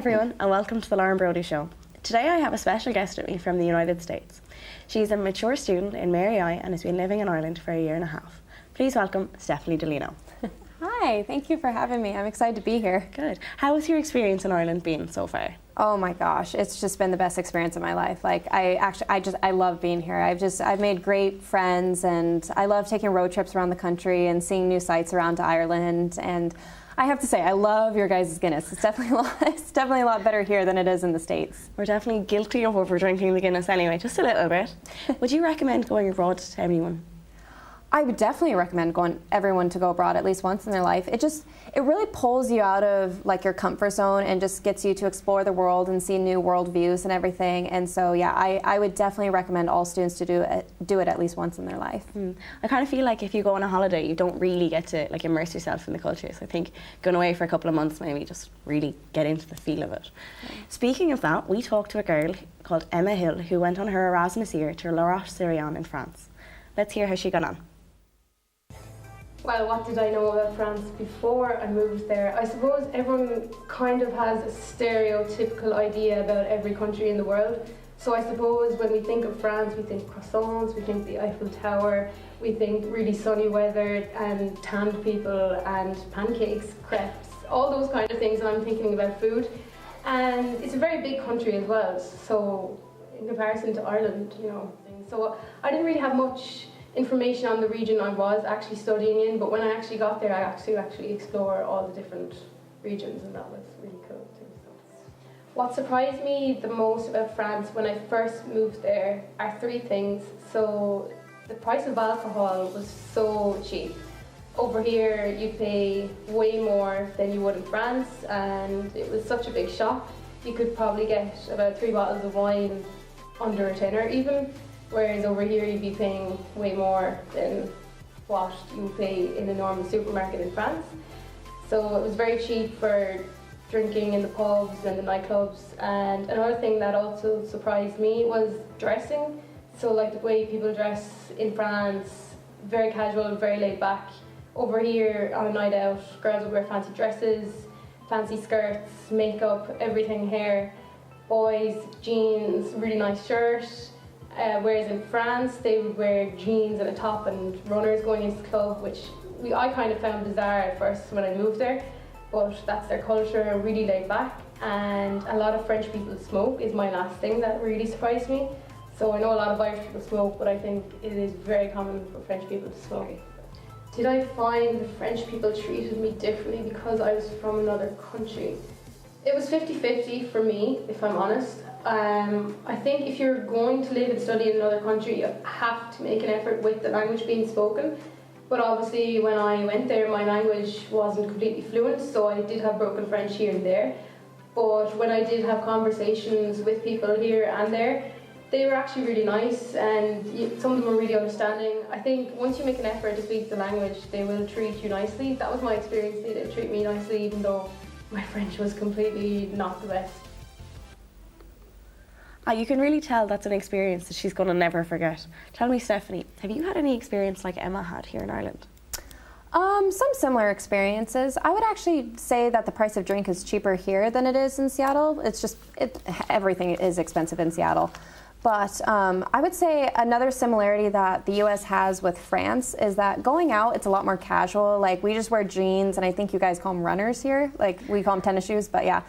everyone, and welcome to the Lauren Brody Show. Today I have a special guest with me from the United States. She's a mature student in Mary I and has been living in Ireland for 1.5 years. Please welcome Stephanie Delino. Hi, thank you for having me. I'm excited to be here. Good. How has your experience in Ireland been so far? Oh my gosh, it's just been the best experience of my life. Like I love being here. I've made great friends, and I love taking road trips around the country and seeing new sites around Ireland. And I have to say, I love your guys' Guinness. It's definitely a lot better here than it is in the States. We're definitely guilty of over-drinking the Guinness anyway, just a little bit. Would you recommend going abroad to anyone? I would definitely recommend everyone to go abroad at least once in their life. It really pulls you out of like your comfort zone and just gets you to explore the world and see new world views and everything. And so yeah, I would definitely recommend all students to do it at least once in their life. I kind of feel like if you go on a holiday, you don't really get to like immerse yourself in the culture. So I think going away for a couple of months, maybe just really get into the feel of it. Yeah. Speaking of that, we talked to a girl called Emma Hill who went on her Erasmus year to La Roche-sur-Yon in France. Let's hear how she got on. Well, what did I know about France before I moved there? I suppose everyone kind of has a stereotypical idea about every country in the world. So I suppose when we think of France, we think croissants, we think the Eiffel Tower, we think really sunny weather and tanned people and pancakes, crepes, all those kind of things, and I'm thinking about food. And it's a very big country as well, so in comparison to Ireland, you know. So I didn't really have much information on the region I was actually studying in, but when I actually got there, I actually explore all the different regions, and that was really cool too. So, what surprised me the most about France when I first moved there are 3 things. So the price of alcohol was so cheap. Over here, you pay way more than you would in France, and it was such a big shop. You could probably get about 3 bottles of wine under a tenner even. Whereas over here you'd be paying way more than what you would pay in a normal supermarket in France. So it was very cheap for drinking in the pubs and the nightclubs. And another thing that also surprised me was dressing. So like the way people dress in France, very casual, very laid back. Over here on a night out, girls would wear fancy dresses, fancy skirts, makeup, everything, hair. Boys, jeans, really nice shirt. Whereas in France, they would wear jeans and a top and runners going into the club, which I kind of found bizarre at first when I moved there, but that's their culture, really laid back. And a lot of French people smoke is my last thing that really surprised me. So I know a lot of Irish people smoke, but I think it is very common for French people to smoke. Did I find the French people treated me differently because I was from another country? It was 50-50 for me, if I'm honest. I think if you're going to live and study in another country, you have to make an effort with the language being spoken. But obviously when I went there, my language wasn't completely fluent, so I did have broken French here and there. But when I did have conversations with people here and there, they were actually really nice, and some of them were really understanding. I think once you make an effort to speak the language, they will treat you nicely. That was my experience. They did treat me nicely, even though my French was completely not the best. You can really tell that's an experience that she's going to never forget. Tell me, Stephanie, have you had any experience like Emma had here in Ireland? Some similar experiences. I would actually say that the price of drink is cheaper here than it is in Seattle. It's just, everything is expensive in Seattle. But I would say another similarity that the US has with France is that going out, it's a lot more casual. Like, we just wear jeans, and I think you guys call them runners here. Like, we call them tennis shoes, but yeah.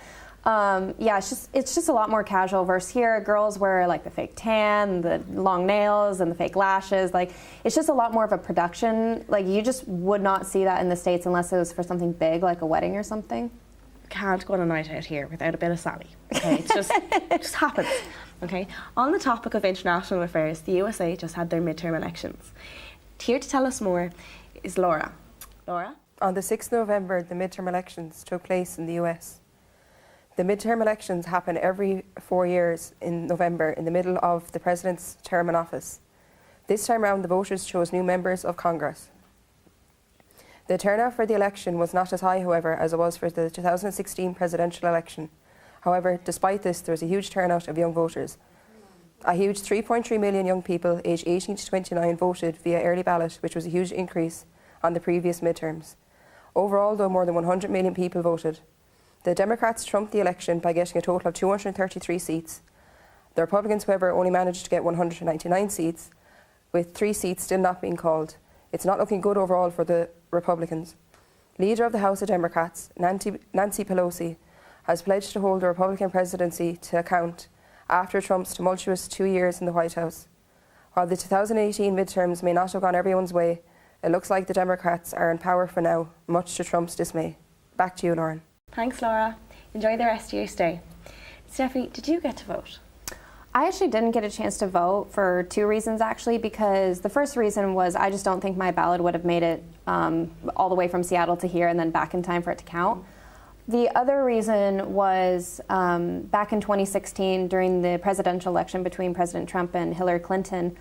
It's just a lot more casual versus here. Girls wear like the fake tan, the long nails, and the fake lashes. Like, it's just a lot more of a production. Like, you just would not see that in the States unless it was for something big, like a wedding or something. Can't go on a night out here without a bit of Sally. Okay, it just happens. Okay. On the topic of international affairs, the USA just had their midterm elections. Here to tell us more is Laura. Laura? On the 6th of November, the midterm elections took place in the US. The midterm elections happen every 4 years in November, in the middle of the president's term in office. This time round, the voters chose new members of Congress. The turnout for the election was not as high, however, as it was for the 2016 presidential election. However, despite this, there was a huge turnout of young voters. A huge 3.3 million young people aged 18 to 29 voted via early ballot, which was a huge increase on the previous midterms. Overall, though, more than 100 million people voted. The Democrats trumped the election by getting a total of 233 seats. The Republicans, however, only managed to get 199 seats, with 3 seats still not being called. It's not looking good overall for the Republicans. Leader of the House of Democrats, Nancy Pelosi, has pledged to hold the Republican presidency to account after Trump's tumultuous 2 years in the White House. While the 2018 midterms may not have gone everyone's way, it looks like the Democrats are in power for now, much to Trump's dismay. Back to you, Lauren. Thanks, Laura. Enjoy the rest of your stay. Steffi, did you get to vote? I actually didn't get a chance to vote for 2 reasons, actually, because the first reason was I just don't think my ballot would have made it all the way from Seattle to here and then back in time for it to count. The other reason was back in 2016, during the presidential election between President Trump and Hillary Clinton,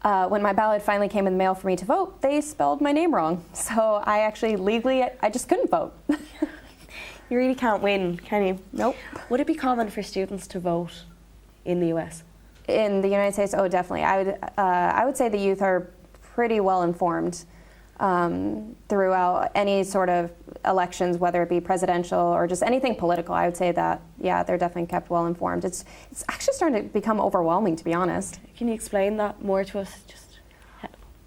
when my ballot finally came in the mail for me to vote, they spelled my name wrong. So I actually legally, I just couldn't vote. You really can't win, can you? Nope. Would it be common for students to vote in the US? In the United States, oh, definitely. I would say the youth are pretty well informed throughout any sort of elections, whether it be presidential or just anything political. I would say that, yeah, they're definitely kept well informed. It's actually starting to become overwhelming, to be honest. Can you explain that more to us?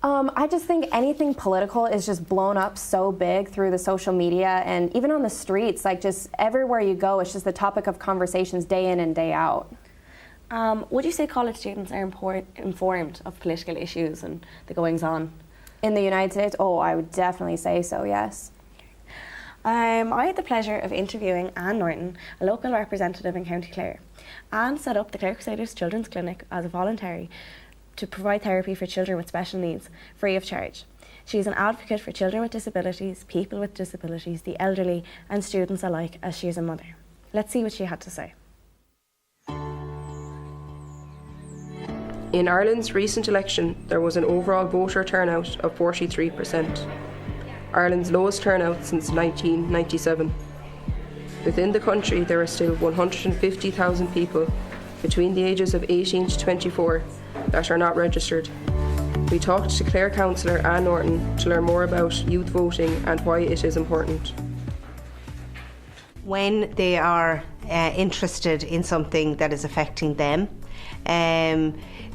I just think anything political is just blown up so big through the social media and even on the streets, like just everywhere you go, it's just the topic of conversations day in and day out. Would you say college students are informed of political issues and the goings-on? In the United States? Oh, I would definitely say so, yes. I had the pleasure of interviewing Anne Norton, a local representative in County Clare. Anne set up the Clare Crusaders Children's Clinic as a voluntary to provide therapy for children with special needs, free of charge. She is an advocate for children with disabilities, people with disabilities, the elderly and students alike, as she is a mother. Let's see what she had to say. In Ireland's recent election, there was an overall voter turnout of 43%, Ireland's lowest turnout since 1997. Within the country, there are still 150,000 people between the ages of 18 to 24 that are not registered. We talked to Clare Councillor Anne Norton to learn more about youth voting and why it is important. When they are interested in something that is affecting them,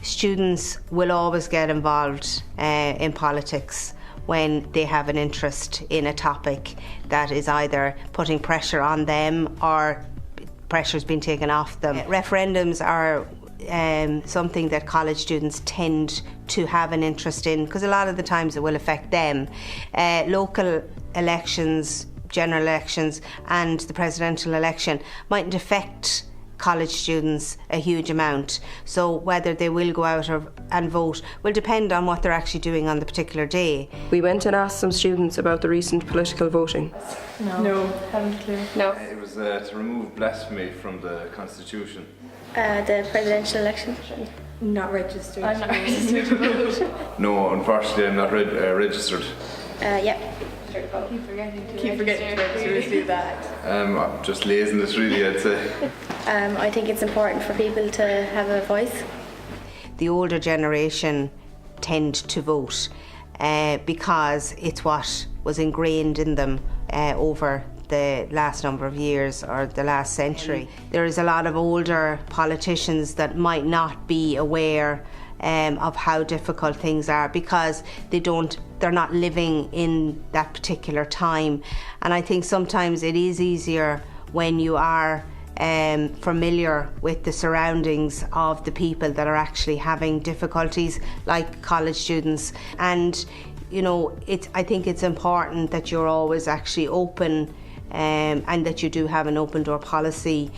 students will always get involved in politics when they have an interest in a topic that is either putting pressure on them or pressure is being taken off them. Referendums are something that college students tend to have an interest in because a lot of the times it will affect them. Local elections, general elections and the presidential election mightn't affect college students a huge amount, so whether they will go out and vote will depend on what they're actually doing on the particular day. We went and asked some students about the recent political voting. No, haven't a clue. No. It was to remove blasphemy from the Constitution. The presidential election? Not registered. I'm not registered to vote. No, unfortunately I'm not registered. Yep. Keep forgetting to do that. I'm just laziness really, I'd say. I think it's important for people to have a voice. The older generation tend to vote because it's what was ingrained in them over the last number of years or the last century. There is a lot of older politicians that might not be aware of how difficult things are because they're not living in that particular time. And I think sometimes it is easier when you are familiar with the surroundings of the people that are actually having difficulties, like college students. And you know, I think it's important that you're always actually open and that you do have an open door policy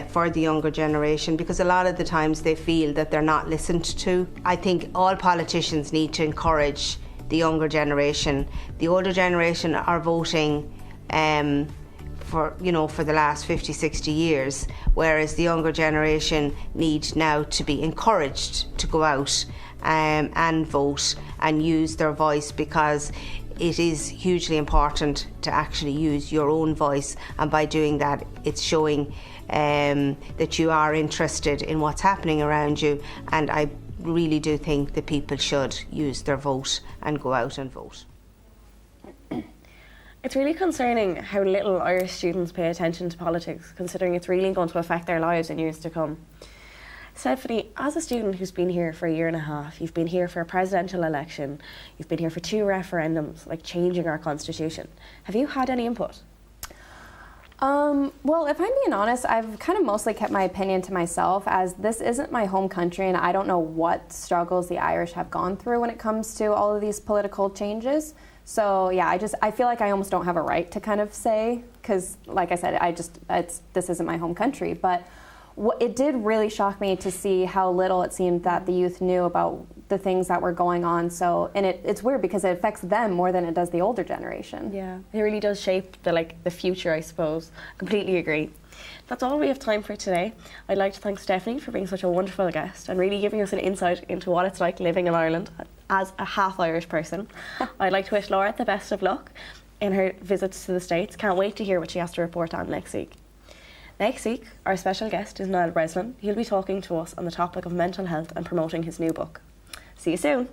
for the younger generation, because a lot of the times they feel that they're not listened to. I think all politicians need to encourage the younger generation. The older generation are voting for the last 50, 60 years, whereas the younger generation need now to be encouraged to go out and vote and use their voice, because it is hugely important to actually use your own voice, and by doing that it's showing that you are interested in what's happening around you. And I really do think that people should use their vote and go out and vote. It's really concerning how little Irish students pay attention to politics, considering it's really going to affect their lives in years to come. Stephanie, as a student who's been here for a year and a half, you've been here for a presidential election, you've been here for 2 referendums, like changing our constitution. Have you had any input? Well, if I'm being honest, I've kind of mostly kept my opinion to myself, as this isn't my home country and I don't know what struggles the Irish have gone through when it comes to all of these political changes. So yeah, I feel like I almost don't have a right to kind of say, because like I said, this isn't my home country. But it did really shock me to see how little it seemed that the youth knew about the things that were going on. So, and it's weird because it affects them more than it does the older generation. Yeah, it really does shape the future, I suppose. Completely agree. That's all we have time for today. I'd like to thank Stephanie for being such a wonderful guest and really giving us an insight into what it's like living in Ireland as a half Irish person. I'd like to wish Laura the best of luck in her visits to the States. Can't wait to hear what she has to report on next week. Next week, our special guest is Niall Breslin. He'll be talking to us on the topic of mental health and promoting his new book. See you soon.